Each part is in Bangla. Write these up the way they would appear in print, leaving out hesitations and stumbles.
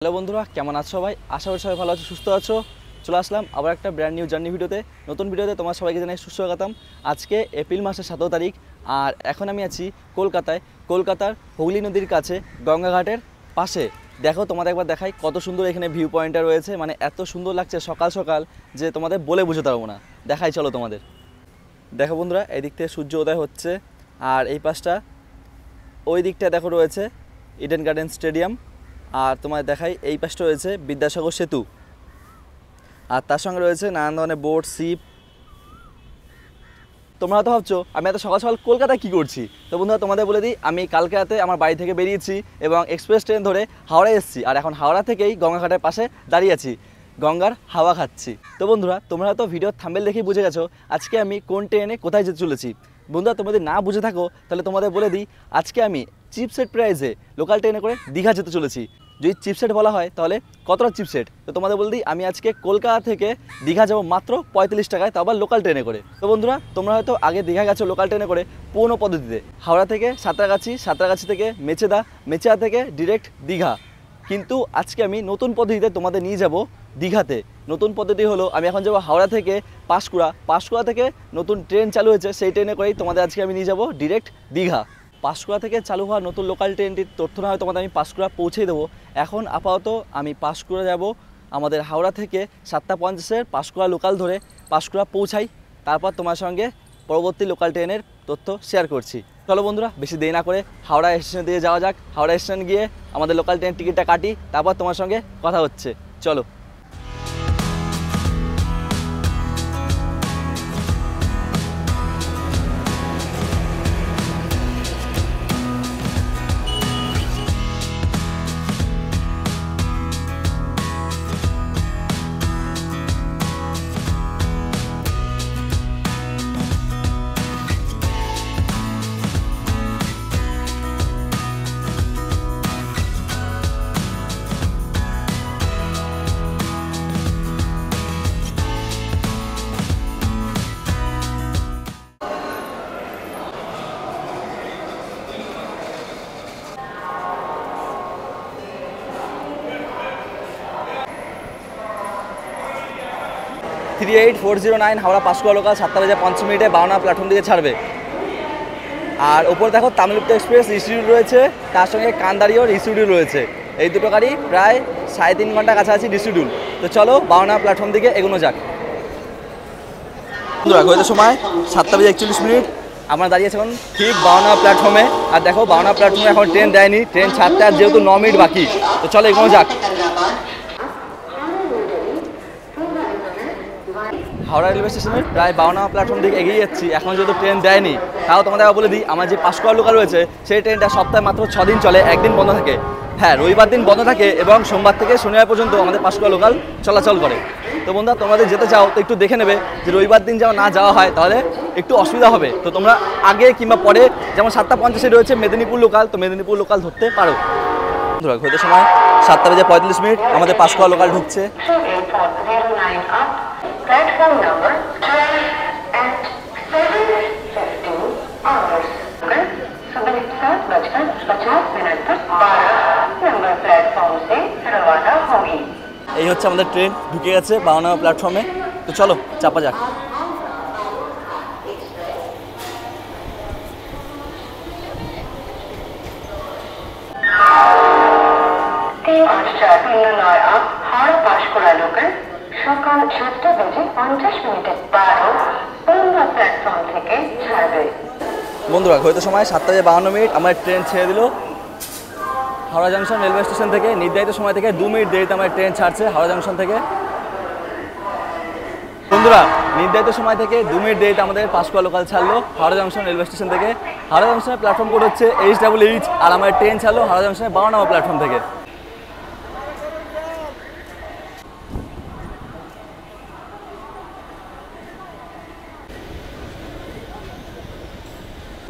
হ্যালো বন্ধুরা, কেমন আছো সবাই? আশা করি সবাই ভালো আছো, সুস্থ আছো। চলে আসলাম আবার একটা ব্র্যান্ড নিউ জার্নি ভিডিওতে। নতুন ভিডিওতে তোমার সবাইকে জানাই সুস্বাগতম। আজকে এপ্রিল মাসের 17 তারিখ আর এখন আমি আছি কলকাতায়। কলকাতার হুগলি নদীর কাছে গঙ্গাঘাটের পাশে। দেখো তোমাদের একবার দেখাই কত সুন্দর এখানে ভিউ পয়েন্টটা রয়েছে, মানে এত সুন্দর লাগছে সকাল সকাল যে তোমাদের বলে বোঝাতে পারবো না। দেখাই চলো তোমাদের। দেখো বন্ধুরা, এই দিক থেকে সূর্য উদয় হচ্ছে আর এই পাশটা ওই দিকটা দেখো রয়েছে ইডেন গার্ডেন স্টেডিয়াম। আর তোমায় দেখাই এই পাশটা রয়েছে বিদ্যাসাগর সেতু আর তার সঙ্গে রয়েছে নানান ধরনের বোট, শিপ। তোমরা হয়তো ভাবছো আমি এত সকাল সকাল কলকাতায় কী করছি। তো বন্ধুরা তোমাদের বলে দিই, আমি কালকে রাতে আমার বাড়ি থেকে বেরিয়েছি এবং এক্সপ্রেস ট্রেন ধরে হাওড়ায় এসেছি আর এখন হাওড়া থেকেই গঙ্গাঘাটের পাশে দাঁড়িয়ে আছি, গঙ্গার হাওয়া খাচ্ছি। তো বন্ধুরা তোমরা হয়তো ভিডিওর থাম্বনেল দেখেই বুঝে গেছো আজকে আমি কোন ট্রেনে কোথায় যেতে চলেছি। বন্ধুরা তোমরা যদি না বুঝে থাকো তাহলে তোমাদের বলে দিই, আজকে আমি চিপসেট প্রাইসে লোকাল ট্রেনে করে দীঘা যেতে চলেছি। যদি চিপসেট বলা হয় তাহলে কতটা চিপসেট, তো তোমাদের বলে দিই আমি আজকে কলকাতা থেকে দীঘা যাবো মাত্র 45 টাকায়, তাও আবার লোকাল ট্রেনে করে। তো বন্ধুরা তোমরা হয়তো আগে দীঘা গেছো লোকাল ট্রেনে করে পুরনো পদ্ধতিতে, হাওড়া থেকে সাঁতরাগাছি, সাঁতরাগাছি থেকে মেচেদা, মেচেদা থেকে ডিরেক্ট দীঘা। কিন্তু আজকে আমি নতুন পদ্ধতিতে তোমাদের নিয়ে যাব দীঘাতে। নতুন পদ্ধতি হলো আমি এখন যাবো হাওড়া থেকে পাঁশকুড়া, পাঁশকুড়া থেকে নতুন ট্রেন চালু হয়েছে, সেই ট্রেনে করেই তোমাদের আজকে আমি নিয়ে যাব ডিরেক্ট দীঘা। পাঁশকুড়া থেকে চালু হওয়া নতুন লোকাল ট্রেনটির তথ্য না হয় তোমাদের আমি পাঁশকুড়া পৌঁছে দেবো। এখন আপাতত আমি পাঁশকুড়া যাব, আমাদের হাওড়া থেকে 7:50 পাঁশকুড়া লোকাল ধরে পাঁশকুড়া পৌঁছাই, তারপর তোমার সঙ্গে পরবর্তী লোকাল ট্রেনের তথ্য শেয়ার করছি। চলো বন্ধুরা বেশি দেরি না করে হাওড়া স্টেশন দিয়ে যাওয়া যাক। হাওড়া স্টেশন গিয়ে আমাদের লোকাল ট্রেন টিকিটটা কাটি, তারপর তোমার সঙ্গে কথা হচ্ছে। চলো। 38409 হাওড়া পাঁশকুড়া লোকাল 7:05 বাউনা প্ল্যাটফর্ম দিকে ছাড়বে। আর ওপর দেখো তামিলনাড়ু এক্সপ্রেস রিশিডিউল রয়েছে, তার সঙ্গে কান্দারিও রিশিডিউল রয়েছে। এই দুটো গাড়ি প্রায় 3.5 ঘন্টা কাছাকাছি রিশিডিউল। তো চলো বাউনা প্ল্যাটফর্ম দিকে এগোনো যাক। ঘড়িতে সময় 7:41। আমরা দাঁড়িয়েছি এখন ঠিক বাউনা প্ল্যাটফর্মে। আর দেখো বাউনা প্ল্যাটফর্মে এখন ট্রেন দেয়নি, ট্রেন ছাড়তে আর যেহেতু 9 মিনিট বাকি। তো চলো এগোনো যাক। হাওড়া রেলওয়ে স্টেশনের প্রায় 52 প্ল্যাটফর্ম দিকে এগিয়ে যাচ্ছি। এখন যেহেতু ট্রেন দেয়নি, তাও তোমাদের বলে দিই আমার যে পাঁশকুড়া লোকাল রয়েছে সেই ট্রেনটা সপ্তাহে মাত্র 6 দিন চলে, একদিন বন্ধ থাকে। হ্যাঁ, রবিবার দিন বন্ধ থাকে এবং সোমবার থেকে শনিবার পর্যন্ত আমাদের পাঁশকুড়া লোকাল চলাচল করে। তো বন্ধুরা তোমাদের যেতে চাও তো একটু দেখে নেবে যে রবিবার দিন যেন না যাওয়া হয়, তাহলে একটু অসুবিধা হবে। তো তোমরা আগে কিংবা পরে, যেমন 7:50 রয়েছে মেদিনীপুর লোকাল, তো মেদিনীপুর লোকাল ধরতে পারো। ঘড়িতে সময় 7:45, আমাদের পাঁশকুড়া লোকাল ঢুকছে। Platform number 12 at 7:15 hours. सुबह 7:50 पर 12 नंबर प्लेटफॉर्म से रवाना होगी। এই হচ্ছে আমাদের ট্রেন ঢুকে গেছে 52 নম্বর প্ল্যাটফর্মে। তো চলো চাপা যাক। হাওড়া পাঁশকুড়া লোকাল সকাল 7:50 প্ল্যাটফর্ম থেকে ছাড়বে। বন্ধুরা ঘড়িতে সময় 7:52, আমার ট্রেন ছেড়ে দিল হাওড়া জাংশন রেলওয়ে স্টেশন থেকে। নির্ধারিত সময় থেকে 2 মিনিট দেরিতে আমার ট্রেন ছাড়ছে হাওড়া জাংশন থেকে। বন্ধুরা নির্ধারিত সময় থেকে 2 মিনিট দেরিতে আমাদের পাঁশকুড়া লোকাল ছাড়লো হাওড়া জাংশন রেলওয়ে স্টেশন থেকে। হাওড়া জাংশনের প্ল্যাটফর্ম কোড হচ্ছে HWH আর আমার ট্রেন ছাড়লো হাওড়া জাংশনের 52 নম্বর প্ল্যাটফর্ম থেকে।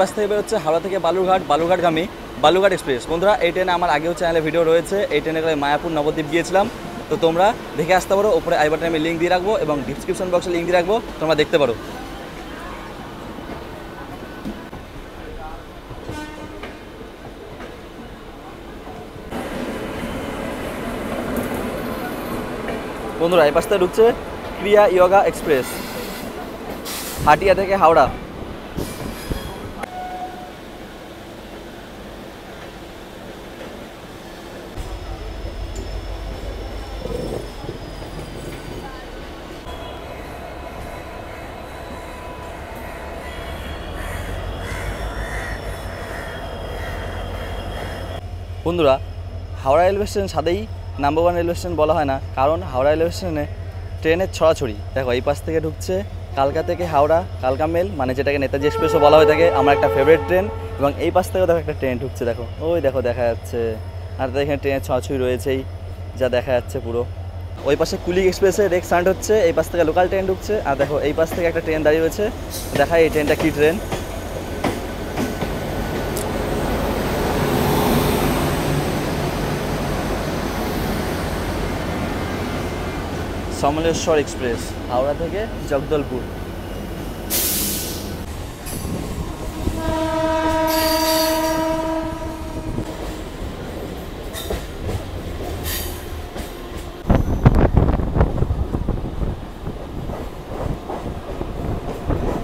পাশ থেকে বেরোচ্ছে হাওড়া থেকে বালুরঘাট, বালুরঘাটগামী বালুরঘাট এক্সপ্রেস। বন্ধুরা এই ট্রেনে আমার আগেও চ্যানেলে ভিডিও রয়েছে, এই ট্রেনে করে মায়াপুর নবদ্বীপ গিয়েছিলাম। তো তোমরা দেখে আসতে পারো, ওপরে আই বাটনে আমি লিঙ্ক দিয়ে রাখবো এবং ডিসক্রিপশন বক্সে লিঙ্ক দিয়ে রাখবো, তোমরা দেখতে পারো। বন্ধুরা এই পাশ থেকে ঢুকছে ক্রিয়া ইয়োগা এক্সপ্রেস, হাটিয়া থেকে হাওড়া। বন্ধুরা হাওড়া রেলওয়ে স্টেশন সাদেই নাম্বার 1 রেলওয়ে স্টেশন বলা হয় না, কারণ হাওড়া রেলওয়ে স্টেশনে ট্রেনের ছড়াছড়ি। দেখো এই পাশ থেকে ঢুকছে কালকা থেকে হাওড়া কালকা মেল, মানে যেটাকে নেতাজি এক্সপ্রেসও বলা হয়ে থাকে, আমার একটা ফেভারিট ট্রেন। এবং এই পাশ থেকেও দেখো একটা ট্রেন ঢুকছে, দেখো ওই দেখো দেখা যাচ্ছে। আর তো এখানে ট্রেনের ছড়াছড়ি রয়েছেই, যা দেখা যাচ্ছে পুরো। ওই পাশে কুলিক এক্সপ্রেসের রেক স্টার্ট হচ্ছে, এই পাশ থেকে লোকাল ট্রেন ঢুকছে। আর দেখো এই পাশ থেকে একটা ট্রেন দাঁড়িয়ে রয়েছে, দেখায় এই ট্রেনটা কী ট্রেন। সমলেশ্বর এক্সপ্রেস হাওড়া থেকে জগদলপুর।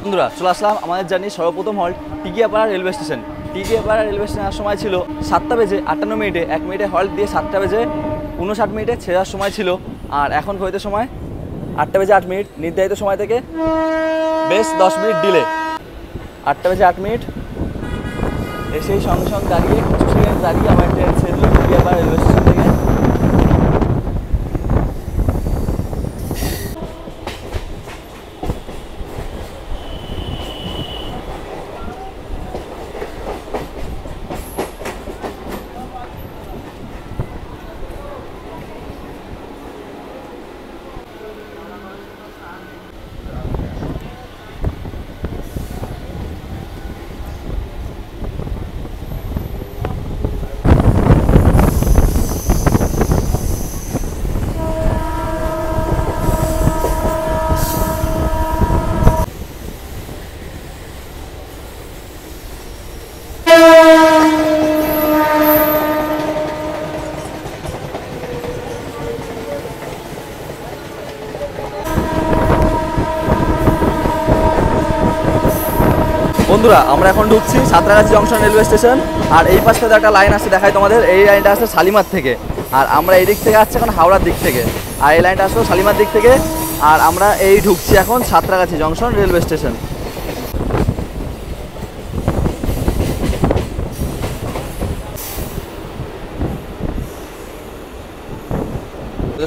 বন্ধুরা চলে আসলাম আমাদের জার্নি সর্বপ্রথম halt Tikiapara railway station. Tikiapara railway স্টেশনের সময় ছিল 7টা বেজে 58 মিনিটে, 1 মিনিটে হল্ট দিয়ে 7টা বেজে 59 মিনিটে ছেড়ার সময় ছিল। আর এখন ঘড়িতে সময় 8টা বেজে 8 মিনিট, নির্ধারিত সময় থেকে বেশ 10 মিনিট ডিলে। 8টা বেজে 8 মিনিট এসেই সঙ্গে সঙ্গে দাঁড়িয়ে কিছু সেকেন্ড দাঁড়িয়ে আমার ট্রেন ছেড়ে দিল টিকিয়াপাড়া রেলওয়ে স্টেশন থেকে। বন্ধুরা আমরা এখন ঢুকছি সাঁতরাগাছি জংশন রেলওয়ে স্টেশন। আর এই পাশ থেকে একটা লাইন আসছে, দেখাই তোমাদের। এই লাইনটা আসছে শালিমার থেকে, আর আমরা এই দিক থেকে আসছি এখন হাওড়ার দিক থেকে। আর এই লাইনটা আসলো শালিমার দিক থেকে। আর আমরা এই ঢুকছি এখন সাঁতরাগাছি জংশন রেলওয়ে স্টেশন।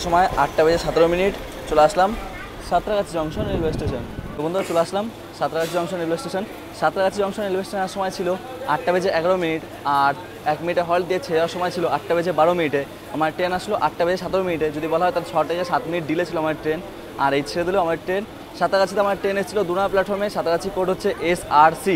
সময় 8টা বেজে 17 মিনিট, চলে আসলাম সাঁতরাগাছি জংশন রেলওয়ে স্টেশন। তো বন্ধুরা চলে আসলাম Santragachi junction railway station. Santragachi junction railway স্টেশনের সময় ছিল 8টা বেজে 11 মিনিট, আর 1 মিনিটে হল্ট দিয়ে ছেড়ার সময় ছিল 8টা বেজে 12 মিনিটে। আমার ট্রেন আসলো 8টা বেজে 17 মিনিটে, যদি বলা হয় তাহলে 6টা বেজে 7 মিনিট ডিলে ছিল আমার ট্রেন। আর এই ছেড়ে দিল আমার ট্রেন। সাঁতরাগাছিতে আমার ট্রেন এসেছিলো 2 নম্বর প্ল্যাটফর্মে, সাঁতরাগাছি কোড হচ্ছে SRC।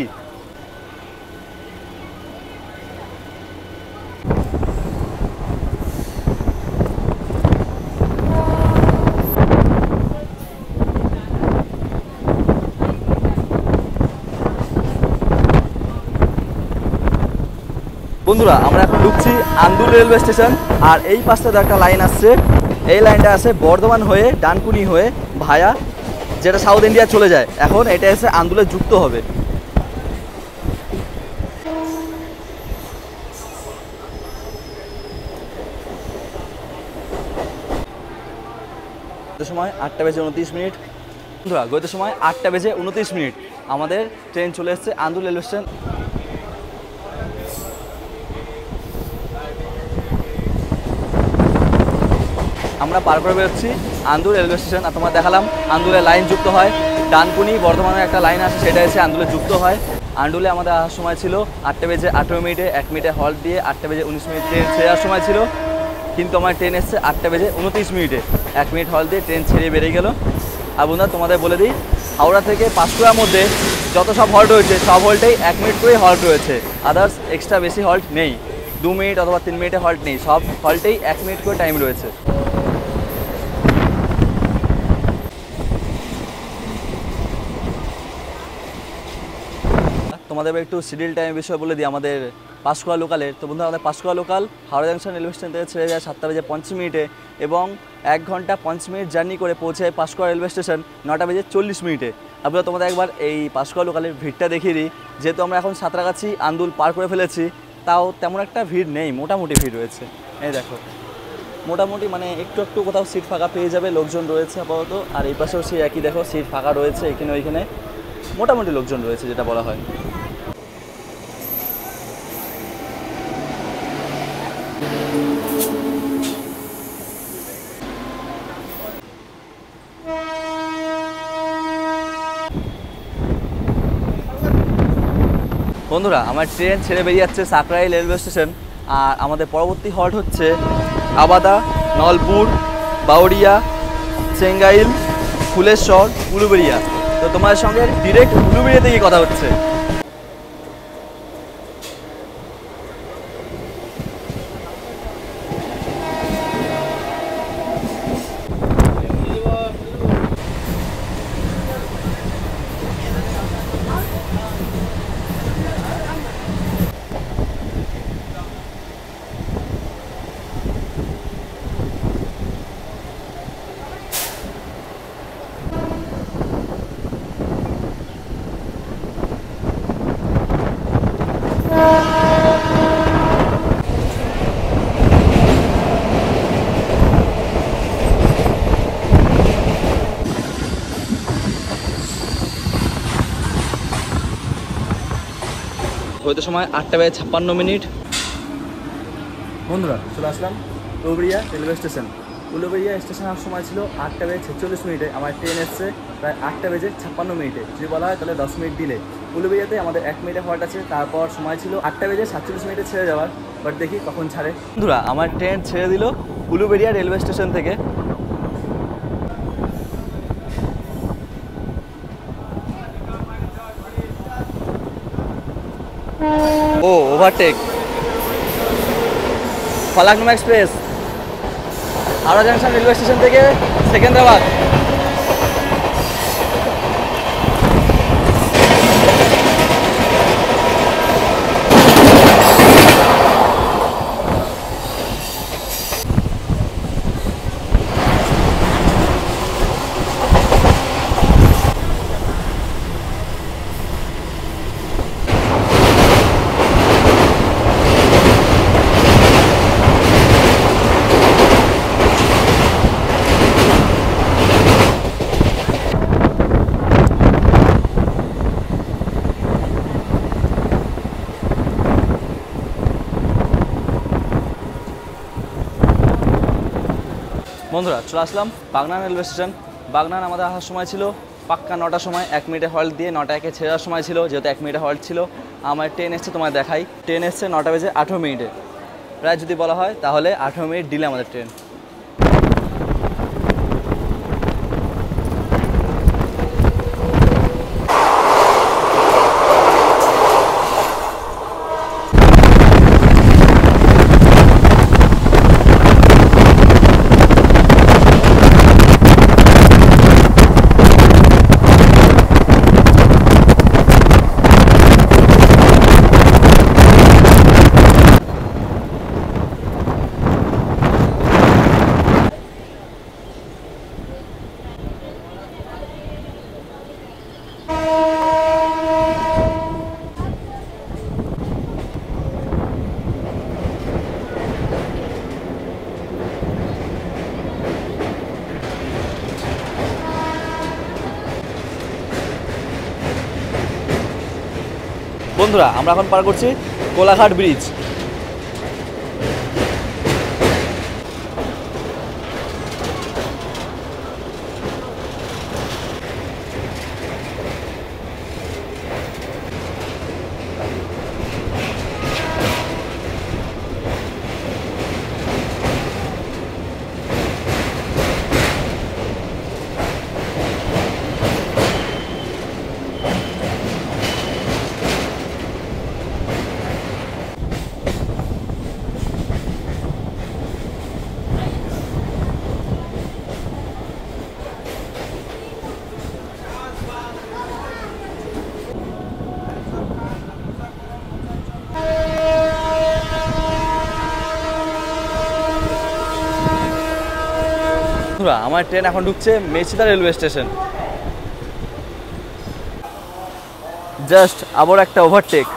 বন্ধুরা আমরা এখন ঢুকছি আন্দুল রেলওয়ে স্টেশন। আর এই পাশটাতে একটা লাইন আসছে, এই লাইনটা আছে বর্ধমান হয়ে ডানকুনি হয়ে ভায়া, যেটা সাউথ ইন্ডিয়া চলে যায়। এখন এটা এসে আন্দুলে যুক্ত হবে। সময় 8টা বেজে 29 মিনিট। বন্ধুরা গত সময় 8টা বেজে 29 মিনিট, আমাদের ট্রেন চলে এসেছে আন্দুল রেলওয়ে স্টেশন। আমরা পার করে বেরোচ্ছি আন্দুল রেলওয়ে স্টেশন। আর তোমার দেখালাম আন্দুলে লাইন যুক্ত হয়, ডানকুনি বর্ধমানের একটা লাইন আছে, সেটা এসে আন্দুলে যুক্ত হয়। আন্দুলে আমাদের আসার সময় ছিল 8টা বেজে 18 মিনিটে, 1 মিনিটে হল্ট দিয়ে 8টা বেজে 19 মিনিট ট্রেন ছেড়ার সময় ছিল। কিন্তু আমার ট্রেন এসছে 8টা বেজে 29 মিনিটে, 1 মিনিট হল্ট দিয়ে ট্রেন ছেড়ে বেরিয়ে গেল। আর বন্ধুরা তোমাদের বলে দিই, হাওড়া থেকে পাঁশকুড়ার মধ্যে যত সব হল্ট রয়েছে সব হল্টেই 1 মিনিট করেই হল্ট রয়েছে, আদার্স এক্সট্রা বেশি হল্ট নেই। 2 মিনিট অথবা 3 মিনিটে হল্ট নেই, সব হল্টেই 1 মিনিট করে টাইম রয়েছে। তোমাদের একটু শিডিউল টাইমের বিষয়ে বলে দিই। আমাদের পাঁশকুড়া লোকালের। তো বন্ধুরা, আমাদের Panskura local Howrah junction railway station থেকে ছেড়ে যায় 7:50 এবং 1 ঘন্টা 5 মিনিট জার্নি করে পৌঁছায় পাঁশকুড়া রেলওয়ে স্টেশন 9:40। আপনারা তোমাদের একবার এই পাঁশকুড়া লোকালের ভিড়টা দেখিয়ে দিই। যেহেতু আমরা এখন সাঁতরাগাছি আন্দুল পার করে ফেলেছি, তাও তেমন একটা ভিড় নেই, মোটামুটি ভিড় রয়েছে। এই দেখো, মোটামুটি মানে একটু একটু কোথাও সিট ফাঁকা পেয়ে যাবে, লোকজন রয়েছে আপাতত। আর এই পাশেও সেই একই, দেখো সিট ফাঁকা রয়েছে এখানে ওইখানে, মোটামুটি লোকজন রয়েছে যেটা বলা হয়। বন্ধুরা, আমার ট্রেন ছেড়ে বেরিয়ে যাচ্ছে সাকরাইল রেলওয়ে স্টেশন। আর আমাদের পরবর্তী হল্ট হচ্ছে আবাদা, নলপুর, বাউরিয়া, চেঙ্গাইল, ফুলেশ্বর, উলুবেড়িয়া। তো তোমার সঙ্গে ডিরেক্ট উলুবেড়িয়াতে গিয়ে কথা হচ্ছে। হয়তো সময় 8:56। বন্ধুরা, চলে আসলাম Uluberia railway station. Uluberia station আসার সময় ছিল 8:46। আমার ট্রেন এসছে প্রায় 8:56। যদি বলা হয় তাহলে 10 মিনিট দিলে। উলুবেড়িয়াতে আমাদের 1 মিনিটে হল্ট আছে, তারপর সময় ছিল 8:47 ছেড়ে যাওয়ার। বাট দেখি কখন ছাড়ে। বন্ধুরা, আমার ট্রেন ছেড়ে দিল উলুবেড়িয়া রেলওয়ে স্টেশন থেকে। ও overtake, Falaknuma express Howrah junction railway station থেকে সেকেন্দ্রাবাদ। বন্ধুরা, চলে আসলাম বাগনান রেলওয়ে স্টেশন। বাগনান আমাদের আসার সময় ছিল পাক্কা 9টার সময়, 1 মিনিটে হল্ট দিয়ে 9টা 1-এ ছেড়ে যাওয়ার সময় ছিল। যেহেতু 1 মিনিটে হল্ট ছিল, আমার ট্রেন এসছে, তোমায় দেখাই। ট্রেন এসছে 9:18। প্রায় যদি বলা হয় তাহলে 18 মিনিট ডিলে আমাদের ট্রেন। বন্ধুরা, আমরা এখন পার করছি কোলাঘাট ব্রিজ। বন্ধুরা আমার ট্রেন এখন ঢুকছে মেচিদা রেলওয়ে স্টেশন। জাস্ট আবার একটা ওভারটেক।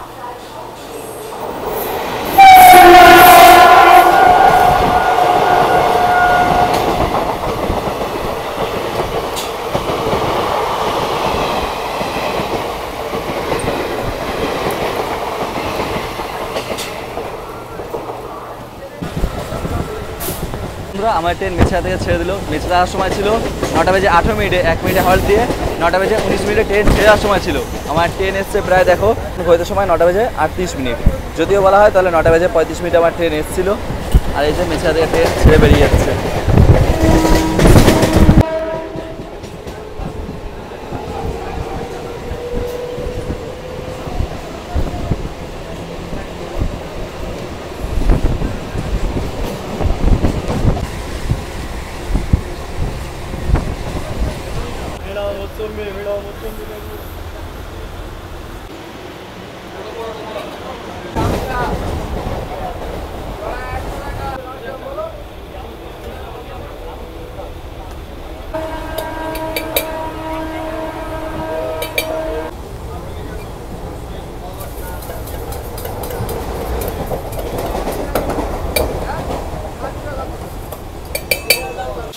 আমার ট্রেন মেছিদা থেকে ছেড়ে দিল। মেছিদা আসার সময় ছিল 9টা বেজে 18 মিনিটে, 1 মিনিটে হল্ট দিয়ে 9টা বেজে 19 মিনিটে ট্রেন ছেড়ে যাওয়ার সময় ছিল। আমার ট্রেন এসছে প্রায় দেখো হইতে সময় 9টা বেজে 38 মিনিট, যদিও বলা হয় তাহলে 9টা বেজে 35 মিনিটে আমার ট্রেন এসেছিলো। আর এই যে মেছিদা থেকে ট্রেন ছেড়ে বেরিয়ে যাচ্ছে।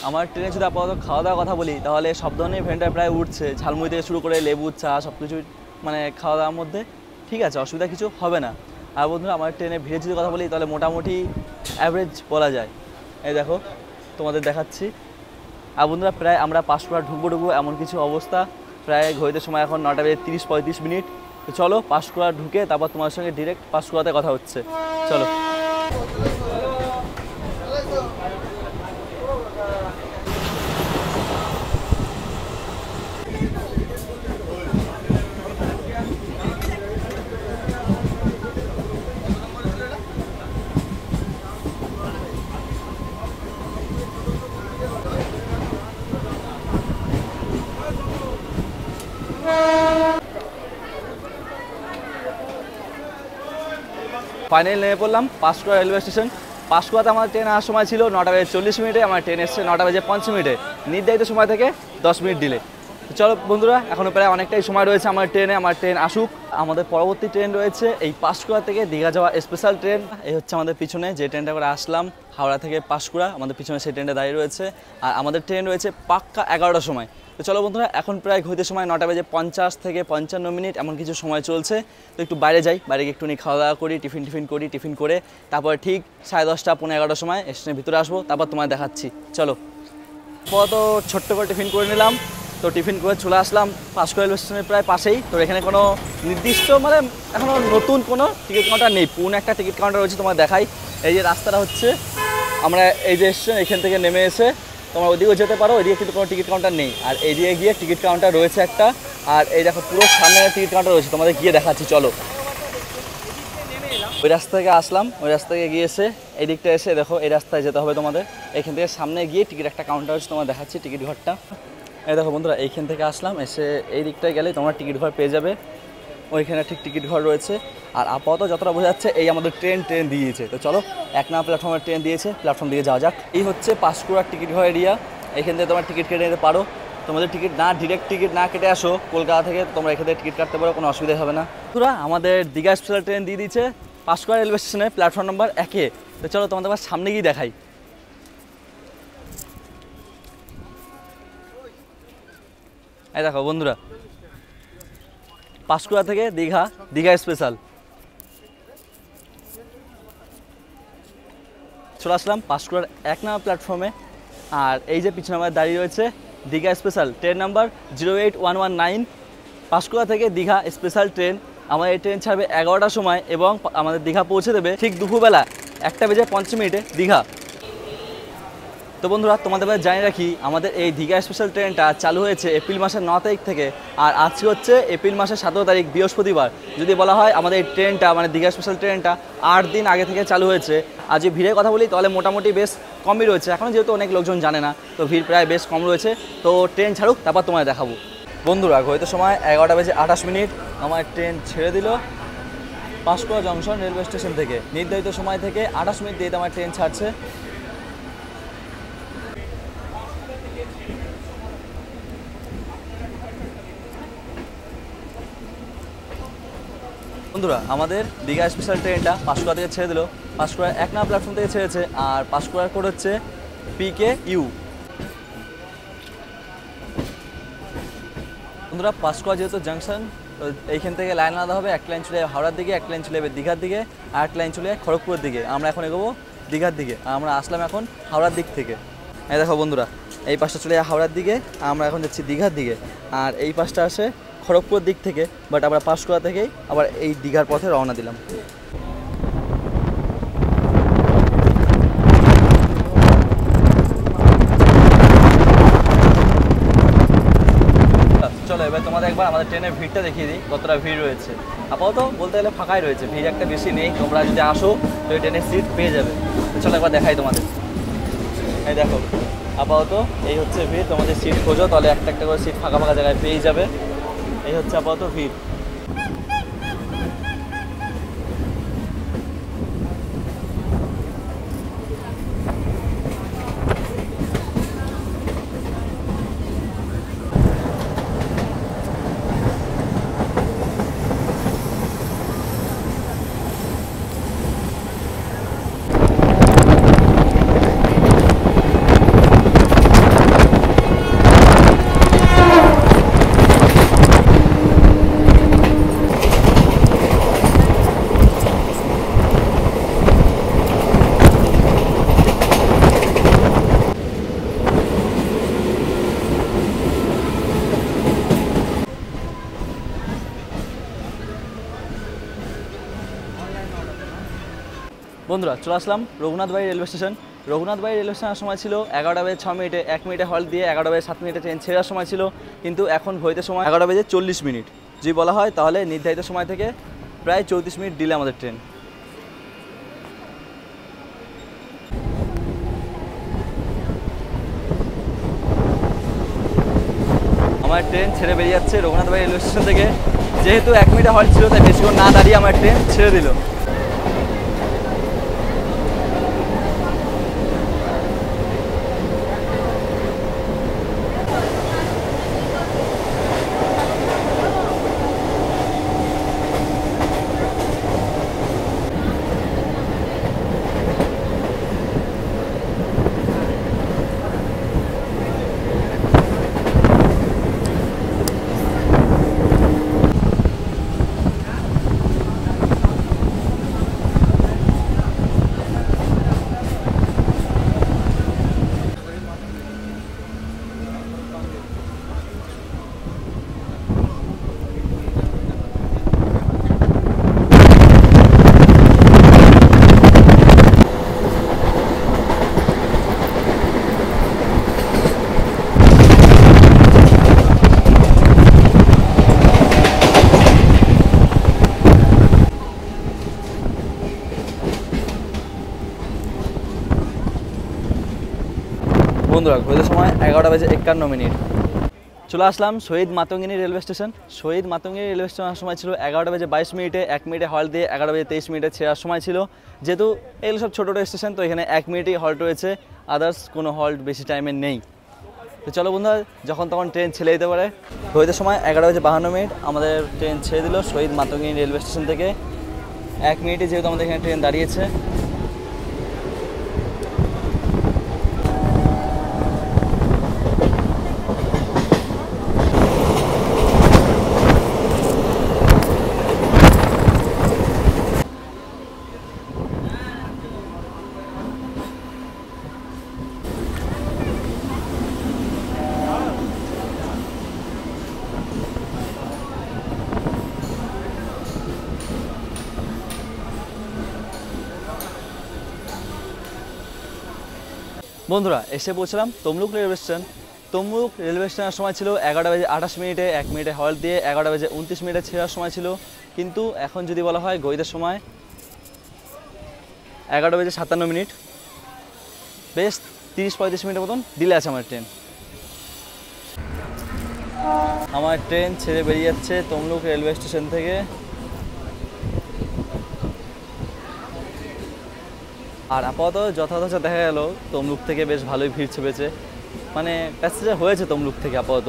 আমার ট্রেনে যদি আপাতত খাওয়া দাওয়ার কথা বলি তাহলে সব ধরনের ভেন্ডার প্রায় উঠছে, ঝালমুড়ি থেকে শুরু করে লেবু চা সব কিছু মানে খাওয়া দাওয়ার মধ্যে ঠিক আছে, অসুবিধা কিছু হবে না। আর বন্ধুরা আমার ট্রেনে ভিড়ের যদি কথা বলি তাহলে মোটামুটি অ্যাভারেজ বলা যায়। এই দেখো তোমাদের দেখাচ্ছি। আর বন্ধুরা প্রায় আমরা পাঁশকুড়া ঢুকবো এমন কিছু অবস্থা। প্রায় ঘড়িতে সময় এখন 9টা বেজে 30-35 মিনিট। তো চলো পাঁশকুড়া ঢুকে তারপর তোমার সঙ্গে ডিরেক্ট পাঁশকুড়াতে কথা হচ্ছে। চলো। ফাইনালি নেমে পড়লাম পাঁশকুড়া রেলওয়ে স্টেশন। পাঁশকুড়াতে আমার ট্রেন আসার সময় ছিল 9টা বেজে 40 মিনিটে, আমার ট্রেন এসছে 9টা বেজে 5 মিনিটে, নির্ধারিত সময় থেকে 10 মিনিট ডিলে। চলো বন্ধুরা এখনও প্রায় অনেকটাই সময় রয়েছে আমার ট্রেনে, আমার ট্রেন আসুক। আমাদের পরবর্তী ট্রেন রয়েছে এই পাঁশকুড়া থেকে দীঘা যাওয়া স্পেশাল ট্রেন। এই হচ্ছে আমাদের পিছনে যে ট্রেনটা করে আসলাম হাওড়া থেকে পাঁশকুড়া, আমাদের পিছনে সেই ট্রেনটা দাঁড়িয়ে রয়েছে। আর আমাদের ট্রেন রয়েছে পাক্কা 11টার সময়। তো চলো বন্ধুরা এখন প্রায় ঘড়িতে সময় 9টা বেজে 50 থেকে 55 মিনিট এমন কিছু সময় চলছে। তো একটু বাইরে যাই, বাইরে গিয়ে একটুখানি খাওয়া দাওয়া করি, টিফিন করে তারপর ঠিক 10:30 পৌনে 11টার সময় স্টেশনের ভিতরে আসবো, তারপর তোমায় দেখাচ্ছি। চলো তো ছোট্ট করে টিফিন করে নিলাম। তো টিফিন করে চলে আসলাম পাঁশকুড়া রেলওয়ে স্টেশনের প্রায় পাশেই। তো এখানে কোনো নির্দিষ্ট মানে এখনও নতুন কোনো টিকিট কাউন্টার নেই, পুরনো একটা টিকিট কাউন্টার রয়েছে। তোমার দেখাই, এই যে রাস্তাটা হচ্ছে আমরা এই যে স্টেশন এখান থেকে নেমে এসে তোমরা ওইদিকেও যেতে পারো, ওইদিকে কিন্তু কোনো টিকিট কাউন্টার নেই। আর এইদিকে গিয়ে টিকিট কাউন্টার রয়েছে একটা, আর এই দেখো পুরো সামনে টিকিট কাউন্টার রয়েছে, তোমাদের গিয়ে দেখাচ্ছি। চলো ওই রাস্তা থেকে আসলাম, ওই রাস্তা থেকে গিয়ে এসে এই দিকটা এসে দেখো এই রাস্তায় যেতে হবে তোমাদের। এখান থেকে সামনে গিয়ে টিকিট একটা কাউন্টার হচ্ছে, তোমার দেখাচ্ছি টিকিট ঘরটা। এই দেখো বন্ধুরা এইখান থেকে আসলাম, এসে এই দিকটায় গেলে তোমরা টিকিট ঘর পেয়ে যাবে। ওইখানে ঠিক টিকিট ঘর রয়েছে। আর আপাতত যতটা বোঝা যাচ্ছে এই আমাদের ট্রেন দিয়েছে। তো চলো 1 নম্বর প্ল্যাটফর্মের ট্রেন দিয়েছে, প্ল্যাটফর্ম দিয়ে যাওয়া যাক। এই হচ্ছে পাঁশকুড়ার টিকিট ঘর এরিয়া, এখান থেকে তোমরা টিকিট কেটে নিতে পারো। তোমাদের টিকিট না ডিরেক্ট টিকিট না কেটে আসো কলকাতা থেকে, তোমরা এখান থেকে টিকিট কাটতে পারো, কোনো অসুবিধা হবে না। পুরা আমাদের দীঘা স্পেশাল ট্রেন দিয়ে দিয়েছে পাঁশকুড়া রেলওয়ে স্টেশনে প্ল্যাটফর্ম নাম্বার 1-এ। তো চলো তোমাদের আবার সামনে গিয়ে দেখাই। এই দেখো বন্ধুরা পাঁশকুড়া থেকে দীঘা স্পেশাল চলে আসলাম পাঁশকুড়ার 1 নম্বর প্ল্যাটফর্মে। আর এই যে পিছনে আমাদের দাঁড়িয়ে রয়েছে Digha special train number 08119, Panskura থেকে দীঘা স্পেশাল ট্রেন। আমাদের এই ট্রেন ছাড়বে 11টার সময় এবং আমাদের দীঘা পৌঁছে দেবে ঠিক দুপুরবেলা 1টা বেজে 5 মিনিটে দীঘা। তো বন্ধুরা তোমাদের জানিয়ে রাখি আমাদের এই দীঘা স্পেশাল ট্রেনটা চালু হয়েছে এপ্রিল মাসের 9 তারিখ থেকে, আর আজকে হচ্ছে এপ্রিল মাসের 17 তারিখ বৃহস্পতিবার। যদি বলা হয় আমাদের এই ট্রেনটা মানে দীঘা স্পেশাল ট্রেনটা 8 দিন আগে থেকে চালু হয়েছে। আর যদি ভিড়ের কথা বলি তাহলে মোটামুটি বেশ কমই রয়েছে, এখন যেহেতু অনেক লোকজন জানে না তো ভিড় প্রায় বেশ কম রয়েছে। তো ট্রেন ছাড়ুক তারপর তোমায় দেখাবো। বন্ধুরা ঘড়িতে সময় 11টা বেজে 28 মিনিট, আমার ট্রেন ছেড়ে দিল পাঁশকুড়া জংশন রেলওয়ে স্টেশন থেকে। নির্ধারিত সময় থেকে 28 মিনিট দিয়ে আমার ট্রেন ছাড়ছে। বন্ধুরা আমাদের দীঘা স্পেশাল ট্রেনটা পাঁশকুড়া থেকে ছেড়ে দিল। পাঁশকুড়া 1 নম্বর প্ল্যাটফর্ম থেকে ছেড়েছে, আর পাঁশকুড়ার কোড হচ্ছে PKU। বন্ধুরা পাঁশকুড়া যেহেতু জাংশন, তো এইখান থেকে লাইন আলাদা হবে। এক লাইন চলে যাবে হাওড়ার দিকে, এক লাইন চলে যাবে দীঘার দিকে, আর এক লাইন চলে যাবে খড়গপুরের দিকে। আমরা এখন এগোবো দীঘার দিকে, আর আমরা আসলাম এখন হাওড়ার দিক থেকে। এই দেখো বন্ধুরা, এই পাশটা চলে যায় হাওড়ার দিকে, আমরা এখন যাচ্ছি দীঘার দিকে। আর এই পাশটা আসে খড়গপুরের দিক থেকে, বাট আমরা পাঁশকুড়া থেকেই আবার এই দীঘার পথে রওনা দিলাম। চলো এবার তোমাদের একবার আমাদের ট্রেনের ভিড়টা দেখিয়ে দিই, কতটা ভিড় রয়েছে। আপাতত বলতে গেলে ফাঁকাই রয়েছে, ভিড় একটা বেশি নেই। তোমরা যদি আসো তো এই ট্রেনের সিট পেয়ে যাবে। চলো একবার দেখাই তোমাদের। এই দেখো আপাতত এই হচ্ছে ভিড়। তোমাদের সিট খোঁজো তাহলে একটা একটা করে সিট ফাঁকা ফাঁকা জায়গায় পেয়ে যাবে। এই হচ্ছে আপাতত ভিড়। বন্ধুরা চলে আসলাম রঘুনাথবাড়ি রেলওয়ে স্টেশন। রঘুনাথবাড়ি রেলওয়ে স্টেশনের সময় ছিল 11:06, 1 মিনিটে হল্ট দিয়ে 11:07 ট্রেন ছেড়ার সময় ছিল, কিন্তু এখন ঘড়িতে সময় 11:40। যদি বলা হয় তাহলে নির্ধারিত সময় থেকে প্রায় 34 মিনিট ডিলে আমাদের ট্রেন। আমার ট্রেন ছেড়ে বেরিয়ে যাচ্ছে রঘুনাথবাড়ি রেলওয়ে স্টেশন থেকে। যেহেতু 1 মিনিটে হল্ট ছিল তাই বেশিক্ষণ না দাঁড়িয়ে আমার ট্রেন ছেড়ে দিল। বন্ধুরা ঘড়িতে সময় 11:51। চলে আসলাম শহীদ মাতঙ্গিনী রেলওয়ে স্টেশন। শহীদ মাতঙ্গিনী রেলওয়ে স্টেশনের সময় ছিল 11:22, 1 মিনিটে হল্ট দিয়ে 11:23 ছেড়ার সময় ছিল। যেহেতু এগুলো সব ছোটো ছোটো স্টেশন, তো এখানে 1 মিনিটই হল্ট রয়েছে, আদার্স কোনো হল্ট বেশি টাইমের নেই। তো চলো বন্ধুরা, যখন তখন ট্রেন ছেড়ে দিতে পারে। ঘড়িতে সময় 11:52, আমাদের ট্রেন ছেড়ে দিল শহীদ মাতঙ্গিনী রেলওয়ে স্টেশন থেকে। 1 মিনিটে যেহেতু আমাদের এখানে ট্রেন দাঁড়িয়েছে। বন্ধুরা এসে পৌঁছলাম Tamluk railway station. Tamluk railway স্টেশনের সময় ছিল 11:28, 1 মিনিটে হল্ট দিয়ে 11:29 ছেড়ার সময় ছিল। কিন্তু এখন যদি বলা হয় ঘড়িতে সময় 11:57। বেশ 30-35 মিনিটের মতন ডিলে আছে আমার ট্রেন। আমার ট্রেন ছেড়ে বেরিয়ে যাচ্ছে তমলুক রেলওয়ে স্টেশন থেকে। আর আপাতত যথাযথ দেখা গেল তমলুক থেকে বেশ ভালোই ভিড় চেপেছে, মানে প্যাসেঞ্জার হয়েছে তমলুক থেকে আপাতত।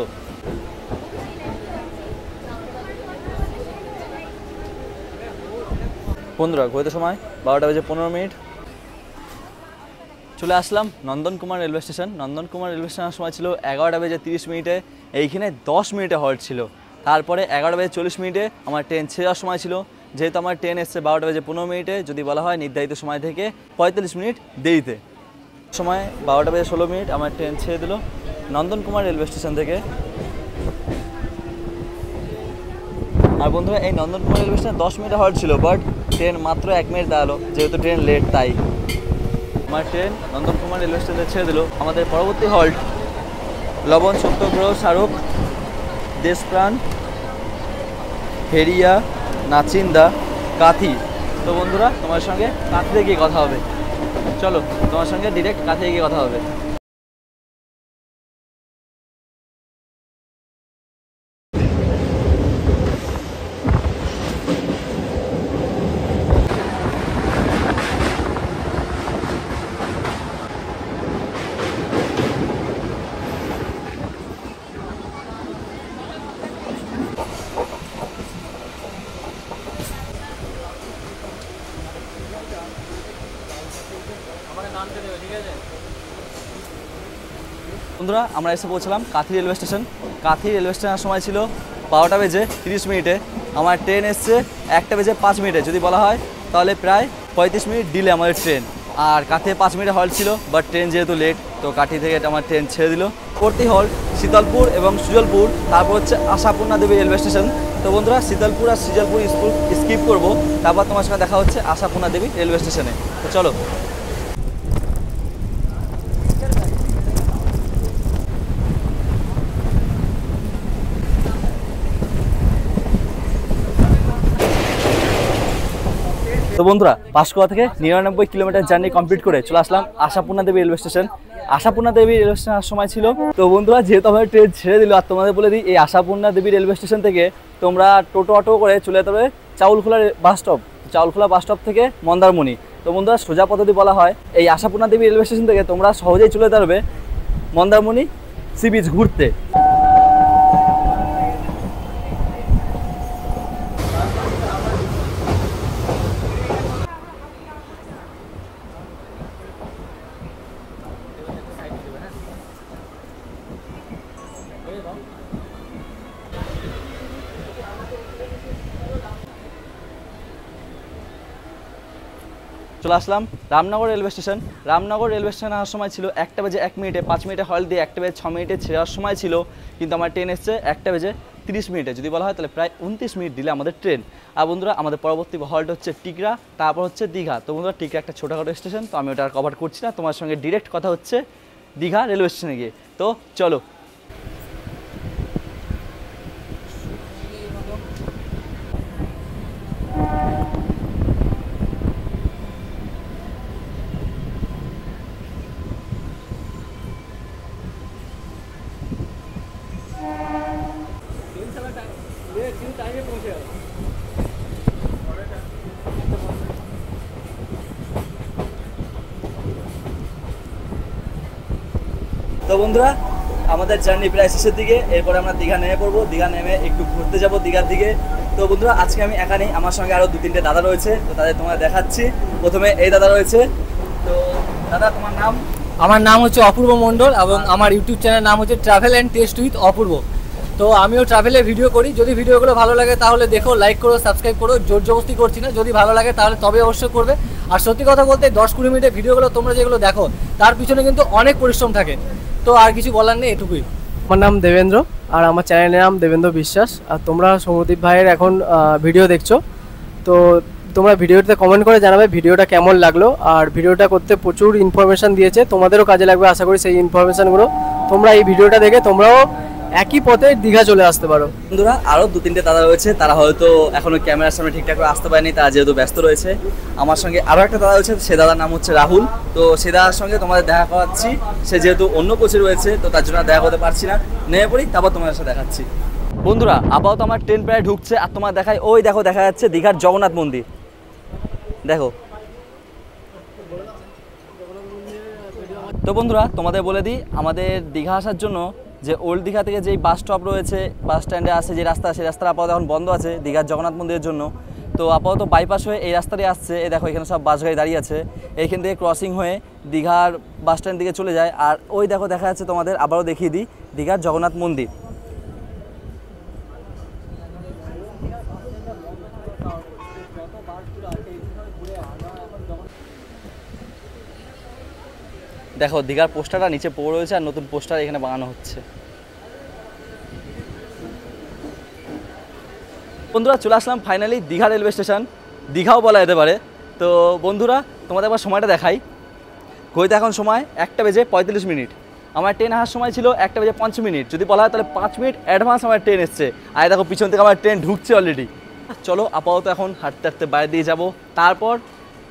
বন্ধুরা ঘড়িতে সময় 12:15। চলে আসলাম নন্দন কুমার রেলওয়ে স্টেশন। নন্দন কুমার রেলওয়ে স্টেশনের সময় ছিল 11:30। এইখানে 10 মিনিটে হল্ট ছিল। তারপরে 11:40 আমার ট্রেন ছেড়ে যাওয়ার সময় ছিল। যেহেতু আমার ট্রেন এসছে 12:15, যদি বলা হয় নির্ধারিত সময় থেকে 45 মিনিট দেরিতে। সময় 12:16 আমার ট্রেন ছেড়ে দিল নন্দন কুমার রেলওয়ে স্টেশন থেকে। আর বন্ধুরা এই নন্দন কুমার রেলওয়ে স্টেশন 10 মিনিটে হল্ট ছিল, বাট ট্রেন মাত্র 1 মিনিট দাঁড়ালো, যেহেতু ট্রেন লেট তাই। আমার ট্রেন নন্দন কুমার রেলওয়ে স্টেশনে ছেড়ে দিল। আমাদের পরবর্তী হল্ট লবণ, সত্যগ্রহ, শাহরুখ, দেশপ্রাণ, হেরিয়া, নাচিন্দা, কাথি। তো বন্ধুরা তোমার সঙ্গে কাথিতে গিয়ে কথা হবে। চলো তোমার সঙ্গে ডিরেক্ট কাথিতে গিয়ে কথা হবে। বন্ধুরা আমরা এসে পৌঁছলাম Kanthi railway station. Kanthi railway স্টেশনের সময় ছিল 12:30। আমার ট্রেন এসছে 1:05। যদি বলা হয় তাহলে প্রায় 35 মিনিট ডিলে আমাদের ট্রেন। আর কাথিতে 5 মিনিট হল্ট ছিল, বাট ট্রেন যেহেতু লেট তো কাঠি থেকে আমার ট্রেন ছেড়ে দিল। পরবর্তী হল্ট শীতলপুর এবং সুজলপুর, তারপর হচ্ছে আশাপূর্ণা দেবী রেলওয়ে স্টেশন। তো বন্ধুরা শীতলপুর আর সুজলপুর স্কিপ করব, তারপর তোমার সঙ্গে দেখা হচ্ছে আশাপূর্ণা দেবী রেলওয়ে স্টেশনে। তো চলো। তো বন্ধুরা পাঁশকুড়া থেকে 99 কিলোমিটার জার্নি কমপ্লিট করে চলে আসলাম আশাপূর্ণা দেবী রেলওয়ে স্টেশন। আশাপূর্ণা দেবী রেলওয়ে স্টেশনের সময় ছিল। তো বন্ধুরা যেহেতু আমাদের ট্রেন ছেড়ে দিল, আর তোমাদের বলে দিই এই আশাপূর্ণা দেবী রেলওয়ে স্টেশন থেকে তোমরা টোটো অটো করে চলে যেতে হবে Chaulkhola bus stop. Chaulkhola bus stop থেকে মন্দারমণি। তো বন্ধুরা সোজা পদ্ধতি বলা হয় এই আশাপূর্ণা দেবী রেলওয়ে স্টেশন থেকে তোমরা সহজেই চলে যেতে পারবে মন্দারমণি সি বিচ ঘুরতে। চলে আসলাম Ramnagar railway station. Ramnagar railway station আসার সময় ছিল 1:01। 5 মিনিটে হল্ট দিয়ে 1:06 ছেড়ে যাওয়ার সময় ছিল, কিন্তু আমার ট্রেন এসছে 1:30। যদি বলা হয় তাহলে প্রায় 29 মিনিট দিলে আমাদের ট্রেন। আর বন্ধুরা আমাদের পরবর্তী হল্ট হচ্ছে টিকরা, তারপর হচ্ছে দীঘা। তো বন্ধুরা টিকরা একটা ছোটোখাটো স্টেশন, তো আমি ওটা আর কভার করছি না। তোমার সঙ্গে ডিরেক্ট কথা হচ্ছে দীঘা রেলওয়ে স্টেশনে গিয়ে। তো চলো। তো বন্ধুরা আমাদের জার্নি প্রায় শেষের দিকে। এরপরে আমরা দীঘা নেমে পড়বো। দীঘা নেমে একটু ঘুরতে যাব দীঘার দিকে। তো বন্ধুরা আজকে আমি একা নেই, আমার সঙ্গে আরও 2-3টে দাদা রয়েছে। তো তাদের তোমাদের দেখাচ্ছি। প্রথমে এই দাদা রয়েছে। তো দাদা তোমার নাম? আমার নাম হচ্ছে অপূর্ব মণ্ডল এবং আমার ইউটিউব চ্যানেল নাম হচ্ছে ট্রাভেল অ্যান্ড টেস্ট উইথ অপূর্ব। তো আমিও ট্রাভেলের ভিডিও করি। যদি ভিডিওগুলো ভালো লাগে তাহলে দেখো, লাইক করো, সাবস্ক্রাইব করো। জোর জবরদস্তি করছি না, যদি ভালো লাগে তাহলে তবে অবশ্যই করবে। আর সত্যি কথা বলতে 10-20 মিনিটের ভিডিওগুলো তোমরা যেগুলো দেখো তার পিছনে কিন্তু অনেক পরিশ্রম থাকে। তো আর কিছু বলার নেই, এটুকুই। আমার নাম দেবেন্দ্র আর আমার চ্যানেলের নাম দেবেন্দ্র বিশ্বাস। আর তোমরা সৌম্যদীপ ভাইয়ের এখন ভিডিও দেখছো, তো তোমরা ভিডিওতে কমেন্ট করে জানাবে ভিডিওটা কেমন লাগলো। আর ভিডিওটা করতে প্রচুর ইনফরমেশান দিয়েছে, তোমাদেরও কাজে লাগবে আশা করি সেই ইনফরমেশানগুলো। তোমরা এই ভিডিওটা দেখে তোমরাও একই পথে দীঘা চলে আসতে পারো। বন্ধুরা আরও 2-3টে দাদা রয়েছে, তারা হয়তো এখনও ক্যামেরার সামনে ঠিকঠাক করে আসতে পারেনি, তারা যেহেতু ব্যস্ত রয়েছে। আমার সঙ্গে আরও একটা দাদা রয়েছে, সে দাদার নাম হচ্ছে রাহুল। তো সে দাদার সঙ্গে তোমাদের দেখা করাচ্ছি। সে যেহেতু অন্য কোচে রয়েছে তো তার জন্য দেখা করতে পারছি না। নেমে পড়ি, তারপর তোমাদের সাথে দেখাচ্ছি। বন্ধুরা আপাতত আমার ট্রেন প্রায় ঢুকছে, আর তোমার দেখায় ওই দেখো দেখা যাচ্ছে দীঘার জগন্নাথ মন্দির। দেখো। তো বন্ধুরা তোমাদের বলে দিই আমাদের দীঘা আসার জন্য যে ওল্ড দীঘা থেকে যেই বাস স্টপ রয়েছে, বাস স্ট্যান্ডে আসে যে রাস্তা, সেই রাস্তাটা আপাতত এখন বন্ধ আছে দীঘার জগন্নাথ মন্দিরের জন্য। তো আপাতত বাইপাস হয়ে এই রাস্তাটাই আসছে। এই দেখো এখানে সব বাস গাড়ি দাঁড়িয়ে আছে। এইখান থেকে ক্রসিং হয়ে দীঘার বাস স্ট্যান্ড দিকে চলে যায়। আর ওই দেখো দেখা যাচ্ছে তোমাদের, আবারও দেখিয়ে দিই, দীঘার জগন্নাথ মন্দির। দেখো দীঘার পোস্টারটা নিচে পড়ে রয়েছে আর নতুন পোস্টার এখানে বানানো হচ্ছে। বন্ধুরা চলে আসলাম ফাইনালি দীঘা রেলওয়ে স্টেশন, দীঘাও বলা যেতে পারে। তো বন্ধুরা তোমাদের একবার সময়টা দেখাই। ঘড়িতে এখন সময় 1:45। আমার ট্রেন আসার সময় ছিল 1:05। যদি বলা হয় তাহলে 5 মিনিট অ্যাডভান্স আমার ট্রেন এসছে। আর দেখো পিছন থেকে আমার ট্রেন ঢুকছে অলরেডি। চলো আপাতত এখন হাঁটতে হাঁটতে বাইরে দিয়ে যাব, তারপর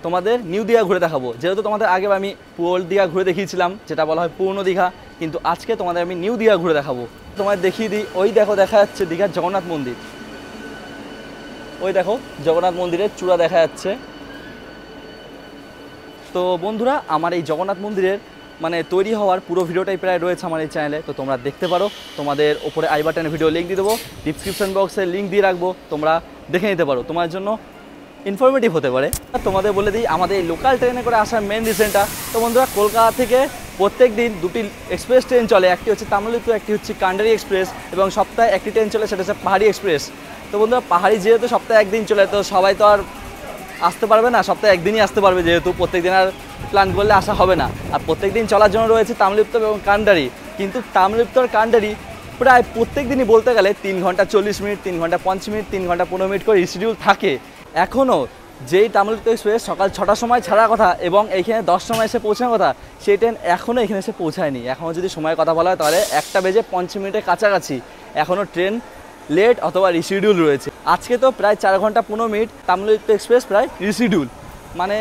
তোমাদের নিউ দীঘা ঘুরে দেখাবো। যেহেতু তোমাদের আগে আমি ওল্ড দীঘা ঘুরে দেখিয়েছিলাম, যেটা বলা হয় পুরনো দীঘা, কিন্তু আজকে তোমাদের আমি নিউ দীঘা ঘুরে দেখাবো। তোমাদের দেখিয়ে দিই, ওই দেখো দেখা যাচ্ছে দীঘার জগন্নাথ মন্দির। ওই দেখো জগন্নাথ মন্দিরের চূড়া দেখা যাচ্ছে। তো বন্ধুরা আমার এই জগন্নাথ মন্দিরের মানে তৈরি হওয়ার পুরো ভিডিওটাই প্রায় রয়েছে আমার এই চ্যানেলে, তো তোমরা দেখতে পারো। তোমাদের ওপরে আই বাটনে ভিডিও লিঙ্ক দিয়ে দেবো, ডিসক্রিপশন বক্সে লিঙ্ক দিয়ে রাখবো, তোমরা দেখে নিতে পারো। তোমার জন্য ইনফরমেটিভ হতে পারে। তোমাদের বলে দিই আমাদের এই লোকাল ট্রেনে করে আসার মেন রিজনটা। তো বন্ধুরা কলকাতা থেকে প্রত্যেক দিন 2টি এক্সপ্রেস ট্রেন চলে, একটি হচ্ছে তাম্রলিপ্ত, একটি হচ্ছে কান্ডারি এক্সপ্রেস, এবং সপ্তাহে একটি ট্রেন চলে, সেটা হচ্ছে পাহাড়ি এক্সপ্রেস। তো বন্ধুরা পাহাড়ি যেহেতু সপ্তাহে একদিন চলে, তো সবাই তো আর আসতে পারবে না, সপ্তাহে একদিনই আসতে পারবে, যেহেতু প্রত্যেক দিন আর প্ল্যান করলে আসা হবে না। আর প্রত্যেক দিন চলার জন্য রয়েছে তাম্রলিপ্ত এবং কান্ডারি। কিন্তু তাম্রলিপ্ত আর কান্ডারি প্রায় প্রত্যেক দিনই বলতে গেলে 3 ঘন্টা 40 মিনিট, 3 ঘন্টা 5 মিনিট, 3 ঘন্টা 15 মিনিট করে শিডিউল থাকে। এখনও যেই তাম্রলিপ্ত এক্সপ্রেস সকাল 6টার সময় ছাড়ার কথা এবং এইখানে 10টার সময় এসে পৌঁছানোর কথা, সেই ট্রেন এখনও এখানে এসে পৌঁছায়নি। এখনও যদি সময়ের কথা বলা হয় তাহলে 1:05 কাছাকাছি এখনও ট্রেন লেট অথবা রিশিডিউল রয়েছে। আজকে তো প্রায় 4 ঘন্টা 15 মিনিট তাম্রলিপ্ত এক্সপ্রেস প্রায় রিশিডিউল, মানে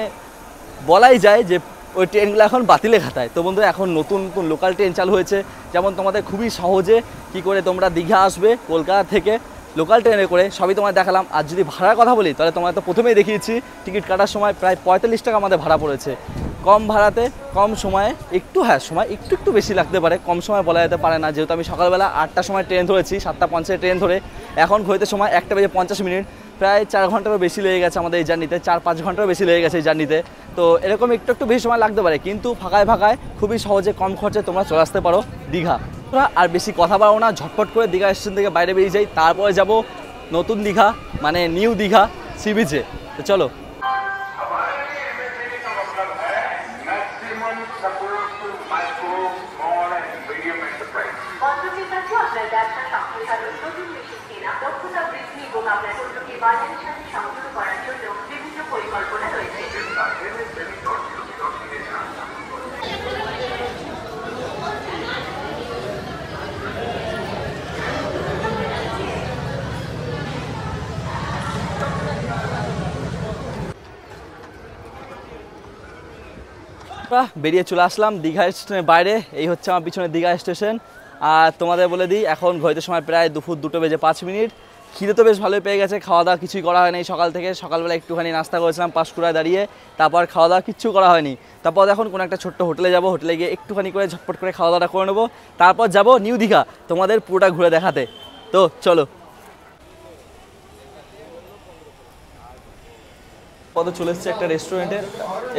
বলাই যায় যে ওই ট্রেনগুলো এখন বাতিলে খাতায়। তো বন্ধুরা এখন নতুন নতুন লোকাল ট্রেন চালু হয়েছে, যেমন তোমাদের খুবই সহজে কি করে তোমরা দীঘা আসবে কলকাতা থেকে লোকাল ট্রেনে করে, সবই তোমায় দেখালাম। আর যদি ভাড়ার কথা বলি তাহলে তোমায় তো প্রথমেই দেখিয়েছি, টিকিট কাটার সময় প্রায় 45 টাকা আমাদের ভাড়া পড়েছে। কম ভাড়াতে কম সময়ে একটু, হ্যাঁ সময় একটু বেশি লাগতে পারে, কম সময় বলা যেতে পারে না, যেহেতু আমি সকালবেলা 8টার সময় ট্রেন ধরেছি, 7:50 ট্রেন ধরে এখন ঘড়িতে সময় 1:50, প্রায় 4 ঘন্টারও বেশি লেগে গেছে আমাদের এই জার্নিতে, 4-5 ঘন্টারও বেশি লেগে গেছে এই জার্নিতে। তো এরকম একটু বেশি সময় লাগতে পারে, কিন্তু ফাঁকায় খুবই সহজে কম খরচে তোমরা চলে আসতে পারো দীঘা। আর বেশি কথা বাড়াবো না, ঝটপট করে দীঘা স্টেশন থেকে বাইরে বেরিয়ে যাই, তারপরে যাব নতুন দীঘা মানে নিউ দীঘা সি বিচে। তো চলো। আপনার ব্যবসা সম্প্রসারণ, নতুন মেশিন কেনা, দক্ষতা বৃদ্ধি এবং আপনার পণ্যকে বাজারের সাথে সংযুক্ত করার জন্য বিভিন্ন পরিকল্পনা রয়েছে। বেরিয়ে চলে আসলাম দীঘা স্টেশনের বাইরে। এই হচ্ছে আমার পিছনে দীঘা স্টেশন। আর তোমাদের বলে দিই এখন ঘড়িতে সময় প্রায় দুপুর 2:05। খিদে তো বেশ ভালোই পেয়ে গেছে, খাওয়া দাওয়া কিছুই করা হয়নি সকাল থেকে। সকালবেলা একটুখানি নাস্তা করেছিলাম পাঁশকুড়ায় দাঁড়িয়ে, তারপর খাওয়া দাওয়া কিচ্ছু করা হয়নি। তারপর এখন কোনো একটা ছোট্ট হোটেলে যাব, হোটেলে গিয়ে একটুখানি করে ঝটপট করে খাওয়া দাওয়াটা করে নেবো, তারপর যাব নিউ দীঘা তোমাদের পুরোটা ঘুরে দেখাতে। তো চলো। চলে এসেছি একটা রেস্টুরেন্টে,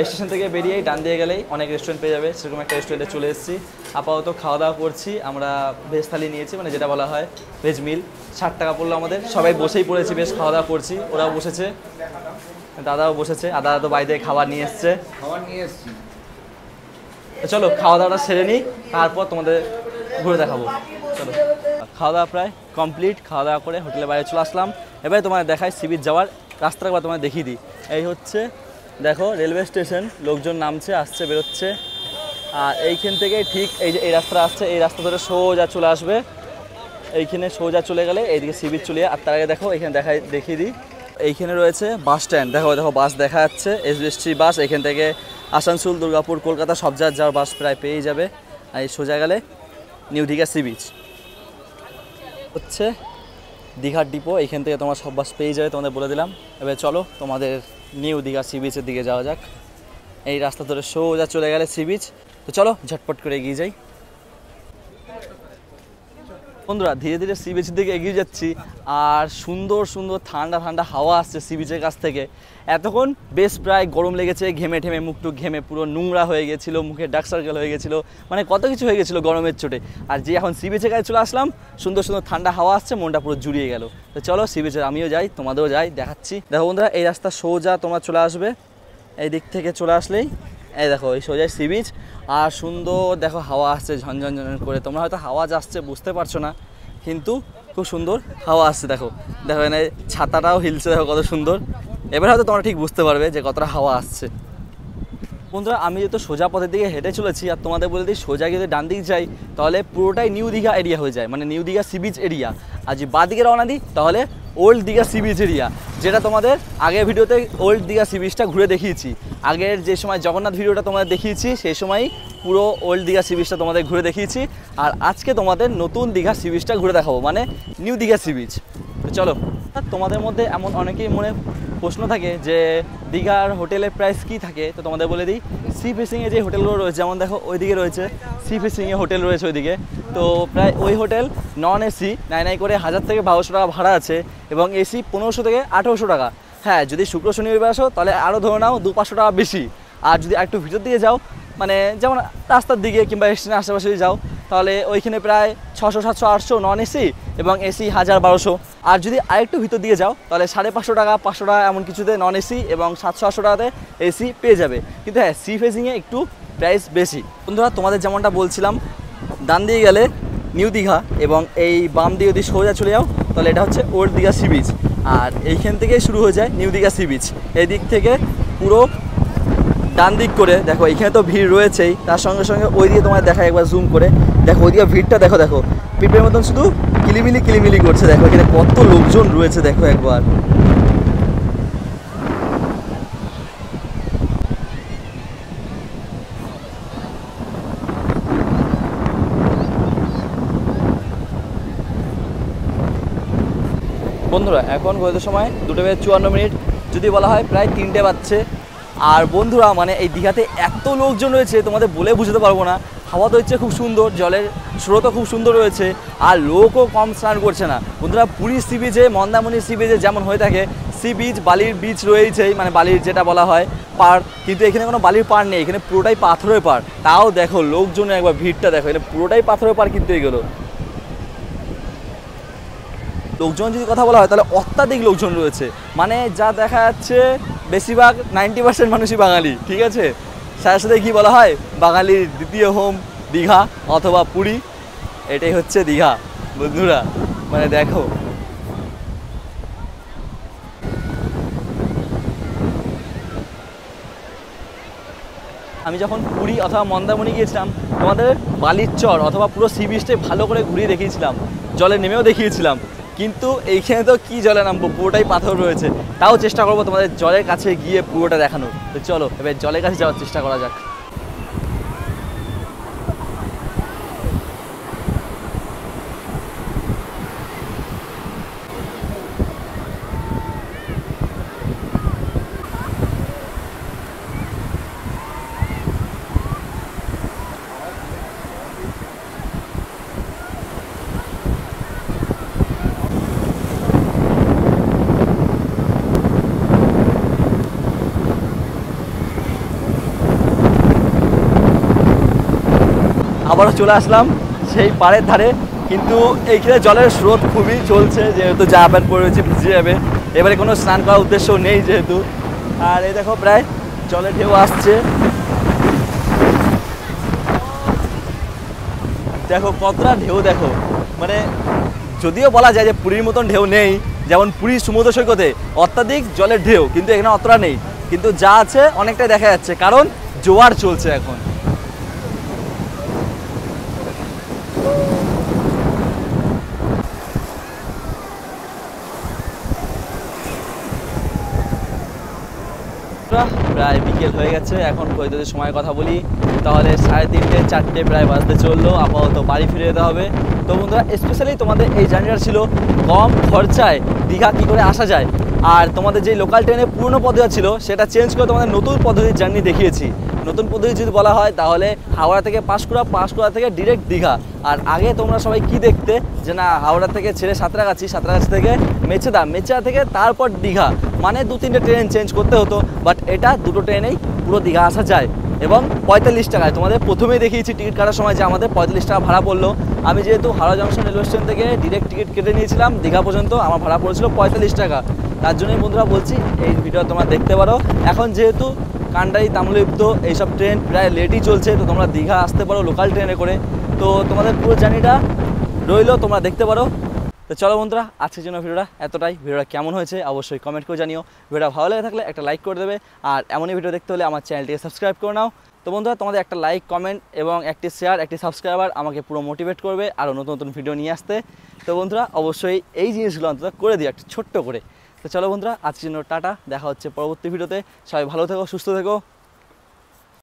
স্টেশন থেকে বেরিয়েই ডান দিয়ে গেলেই অনেক রেস্টুরেন্ট পেয়ে যাবে, সেরকম একটা রেস্টুরেন্টে চলে এসেছি। আপাতত খাওয়া দাওয়া করছি, আমরা ভেজ থালি নিয়েছি, মানে যেটা বলা হয় ভেজ মিল। 60 টাকা পড়লো আমাদের, সবাই বসেই পড়েছি, বেশ খাওয়া দাওয়া করছি। ওরাও বসেছে, দাদাও বসেছে, আর দাদা তো বাইরে খাবার নিয়ে এসছে। চলো খাওয়া দাওয়াটা সেরে নিই, তারপর তোমাদের ঘুরে দেখাবো। চলো, খাওয়া দাওয়া প্রায় কমপ্লিট। খাওয়া দাওয়া করে হোটেলের বাইরে চলে আসলাম। এবারে তোমাদের দেখায় সি বিচ যাওয়ার রাস্তাটা একবার তোমাদের দেখিয়ে দিই। এই হচ্ছে দেখো রেলওয়ে স্টেশন, লোকজন নামছে, আসছে, বেরোচ্ছে। আর এইখান থেকে ঠিক এই যে এই রাস্তাটা আসছে, এই রাস্তা ধরে সোজা চলে আসবে। এইখানে সোজা চলে গেলে এইদিকে সি বিচ চলে। আর তার আগে দেখো এখানে দেখিয়ে দিই, এইখানে রয়েছে বাস স্ট্যান্ড। দেখো বাস দেখা যাচ্ছে, এসবিএসটি বাস। এখান থেকে আসানসোল, দুর্গাপুর, কলকাতা সব যাওয়ার বাস প্রায় পেয়ে যাবে। আর এই সোজা গেলে নিউ দীঘা সি বিচ হচ্ছে দীঘার ডিপো। এইখান থেকে তোমার সব বাস পেয়ে যাবে, তোমাদের বলে দিলাম। এবার চলো তোমাদের নিউ দীঘা সি বিচের দিকে যাওয়া যাক। এই রাস্তা ধরে সোজা চলে গেলে সি বিচ। তো চলো ঝটপট করে এগিয়ে যাই। বন্ধুরা ধীরে ধীরে সি বিচের দিকে এগিয়ে যাচ্ছি, আর সুন্দর সুন্দর ঠান্ডা ঠান্ডা হাওয়া আসছে সি বিচের কাছ থেকে। এতক্ষণ বেশ প্রায় গরম লেগেছে, ঘেমে ঠেমে মুখটুক ঘেমে পুরো নোংরা হয়ে গেছিলো, মুখে ডার্ক সার্কেল হয়ে গেছিলো, মানে কত কিছু হয়ে গেছিলো গরমের চোটে। আর যে এখন সি বিচের কাছে চলে আসলাম, সুন্দর সুন্দর ঠান্ডা হাওয়া আসছে, মনটা পুরো জুড়িয়ে গেল। তো চলো সি বিচে আমিও যাই, তোমাদেরও যাই, দেখাচ্ছি। দেখো বন্ধুরা, এই রাস্তা সোজা তোমরা চলে আসবে, এই দিক থেকে চলে আসলেই এই দেখো এই সোজাই সি বিচ। আর সুন্দর দেখো হাওয়া আসছে ঝনঝন ঝন করে, তোমরা হয়তো হাওয়া আসছে বুঝতে পারছো না, কিন্তু খুব সুন্দর হাওয়া আসছে। দেখো দেখো এখানে ছাতাটাও হিলছে, দেখো কত সুন্দর। এবার হয়তো তোমরা ঠিক বুঝতে পারবে যে কতটা হাওয়া আসছে। বন্ধুরা আমি যেহেতু সোজা পথের দিকে হেঁটে চলেছি, আর তোমাদের বলে দিই সোজা যদি ডান দিক যাই তাহলে পুরোটাই নিউ দীঘা এরিয়া হয়ে যায়, মানে new Digha sea beach area. আর যদি বাঁ দিকে রওনা দিই তাহলে old Digha sea beach area, যেটা তোমাদের আগের ভিডিওতে ওল্ড দীঘা সি বিচটা ঘুরে দেখিয়েছি। আগের যে সময় জগন্নাথ ভিডিওটা তোমাদের দেখিয়েছি সেই সময়ই পুরো ওল্ড দীঘা সি বিচটা তোমাদের ঘুরে দেখিয়েছি। আর আজকে তোমাদের নতুন দীঘা সি বিচটা ঘুরে দেখাবো, মানে নিউ দীঘা সি বিচ। তো চলো। তোমাদের মধ্যে এমন অনেকেই মনে প্রশ্ন থাকে যে দীঘার হোটেলের প্রাইস কী থাকে, তো তোমাদের বলে দিই। সি ফেসিংয়ে যে হোটেলগুলো রয়েছে, যেমন দেখো ওইদিকে রয়েছে সি ফেসিংয়ে হোটেল রয়েছে ওইদিকে, তো প্রায় ওই হোটেল নন এসি নাই করে 1000 থেকে 1200 টাকা ভাড়া আছে, এবং এসি 1500 থেকে 1800 টাকা। হ্যাঁ, যদি শুক্র শনি রবিবার আসো তাহলে আরও ধরে নাও 200-500 টাকা বেশি। আর যদি একটু ভিতর দিয়ে যাও, মানে যেমন রাস্তার দিকে কিংবা স্টেশনের আশেপাশে যাও, তাহলে ওইখানে প্রায় 600, 700, 800 নন এসি, এবং এসি 1000-1200। আর যদি আরেকটু ভিতর দিয়ে যাও তাহলে 550 টাকা 500 টাকা এমন কিছুতে নন এসি, এবং 700-800 টাকাতে এসি পেয়ে যাবে। কিন্তু হ্যাঁ, সি ফেসিংয়ে একটু প্রাইস বেশি। বন্ধুরা তোমাদের যেমনটা বলছিলাম, ডান দিয়ে গেলে নিউ দীঘা, এবং এই বাম দিয়ে যদি সোজা চলে যাও তাহলে এটা হচ্ছে ওল্ড দীঘা সি বিচ। আর এইখান থেকেই শুরু হয়ে যায় নিউ দীঘা সি বিচ। এই দিক থেকে পুরো ডান দিক করে দেখো, এখানে তো ভিড় রয়েছেই, তার সঙ্গে সঙ্গে ওই দিকে তোমার দেখা একবার জুম করে দেখো, ওইদিকে ভিড়টা দেখো, দেখো পিঁপড়ের মতন শুধু কিলিমিলি কিলিমিলি করছে। দেখো এখানে কত লোকজন রয়েছে, দেখো একবার। বন্ধুরা এখন ঘড়িতে সময় 2:54, যদি বলা হয় প্রায় 3টে বাজছে। আর বন্ধুরা মানে এই দীঘাতে এত লোকজন রয়েছে তোমাদের বলে বুঝতে পারবো না। হাওয়া তো হচ্ছে খুব সুন্দর, জলের স্রোতও খুব সুন্দর রয়েছে, আর লোকও কম স্নান করছে না। বন্ধুরা পুরী সি বিচে, মন্দারমণি সি বিচে যেমন হয়ে থাকে সি বিচ, বালির বিচ রয়েছেই, মানে বালির যেটা বলা হয় পাড়, কিন্তু এখানে কোনো বালির পাড় নেই, এখানে পুরোটাই পাথরের পাড়। তাও দেখো লোকজনের একবার ভিড়টা দেখো, এটা পুরোটাই পাথরের পাড় কিন্তু এগুলো। লোকজন যদি কথা বলা হয় তাহলে অত্যাধিক লোকজন রয়েছে, মানে যা দেখা যাচ্ছে বেশিরভাগ 90% মানুষই বাঙালি, ঠিক আছে। সাথে সাথে কী বলা হয়, বাঙালির দ্বিতীয় হোম দীঘা অথবা পুরী, এটাই হচ্ছে দীঘা বন্ধুরা। মানে দেখো আমি যখন পুরী অথবা মন্দারমণি গিয়েছিলাম, তোমাদের বালির চর অথবা পুরো সি বিচটাই ভালো করে ঘুরিয়ে দেখিয়েছিলাম, জলে নেমেও দেখিয়েছিলাম। কিন্তু এইখানে তো কি জলে নামবো, পুরোটাই পাথর রয়েছে। তাও চেষ্টা করবো তোমাদের জলের কাছে গিয়ে পুরোটা দেখানোর। তো চলো এবার জলের কাছে যাওয়ার চেষ্টা করা যাক। আবারও চলে আসলাম সেই পাড়ের ধারে, কিন্তু এইখানে জলের স্রোত খুবই চলছে, যেহেতু যা প্যান্ট পরে রয়েছে ভিজে যাবে। এবারে কোনো স্নান করার উদ্দেশ্য নেই যেহেতু। আর এই দেখো প্রায় জলের ঢেউ আসছে, দেখো কতটা ঢেউ দেখো। মানে যদিও বলা যায় যে পুরীর মতন ঢেউ নেই, যেমন পুরীর সমুদ্র সৈকতে অত্যাধিক জলের ঢেউ, কিন্তু এখানে অতটা নেই। কিন্তু যা আছে অনেকটাই দেখা যাচ্ছে, কারণ জোয়ার চলছে এখন। প্রায় বিকেল হয়ে গেছে, এখন যদি সময়ের কথা বলি তাহলে 3:30 4টে প্রায় বাজতে চললো। আপাতত বাড়ি ফিরে যেতে হবে। তো বন্ধুরা স্পেশালি তোমাদের এই জার্নিটা ছিল কম খরচায় দীঘা কী করে আসা যায়। আর তোমাদের যে লোকাল ট্রেনের পুরনো পদ্ধতি ছিল সেটা চেঞ্জ করে তোমাদের নতুন পদ্ধতির জার্নি দেখিয়েছি। নতুন পদ্ধতি যদি বলা হয় তাহলে হাওড়া থেকে পাঁশকুড়া থেকে ডিরেক্ট দীঘা। আর আগে তোমরা সবাই কি দেখতে যে না হাওড়া থেকে ছেড়ে সাঁতরাগাছি থেকে মেচেদা থেকে তারপর দীঘা, মানে 2-3টে ট্রেন চেঞ্জ করতে হতো। বাট এটা দুটো ট্রেনেই পুরো দীঘা আসা যায় এবং 45 টাকায়। তোমাদের প্রথমেই দেখিয়েছি টিকিট কাটার সময় যে আমাদের 45 টাকা ভাড়া পড়লো। আমি যেহেতু হাওড়া জংশন রেলওয়ে স্টেশন থেকে ডিরেক্ট টিকিট কেটে নিয়েছিলাম দীঘা পর্যন্ত, আমার ভাড়া পড়েছিল 45 টাকা। তার জন্যই বন্ধুরা বলছি এই ভিডিও তোমরা দেখতে পারো। এখন যেহেতু কান্ডারি, তাম্রলিপ্ত এইসব ট্রেন প্রায় লেটই চলছে, তো তোমরা দীঘা আসতে পারো লোকাল ট্রেনে করে। তো তোমাদের পুরো জার্নিটা রইলো, তোমরা দেখতে পারো। তো চলো বন্ধুরা, আজকের জন্য ভিডিওটা এতটাই। ভিডিওটা কেমন হয়েছে অবশ্যই কমেন্ট করে জানিও। ভিডিওটা ভালো লেগে থাকলে একটা লাইক করে দেবে, আর এমনই ভিডিও দেখতে হলে আমার চ্যানেলটিকে সাবস্ক্রাইব করে নাও। তো বন্ধুরা, তোমাদের একটা লাইক, কমেন্ট এবং একটি শেয়ার, একটি সাবস্ক্রাইবার আমাকে পুরো মোটিভেট করবে আরও নতুন নতুন ভিডিও নিয়ে আসতে। তো বন্ধুরা, অবশ্যই এই জিনিসগুলো অন্তত করে দিও একটা ছোট্ট করে। তো চলো বন্ধুরা, আজকের জন্য টাটা, দেখা হচ্ছে পরবর্তী ভিডিওতে। সবাই ভালো থেকো, সুস্থ থেকো।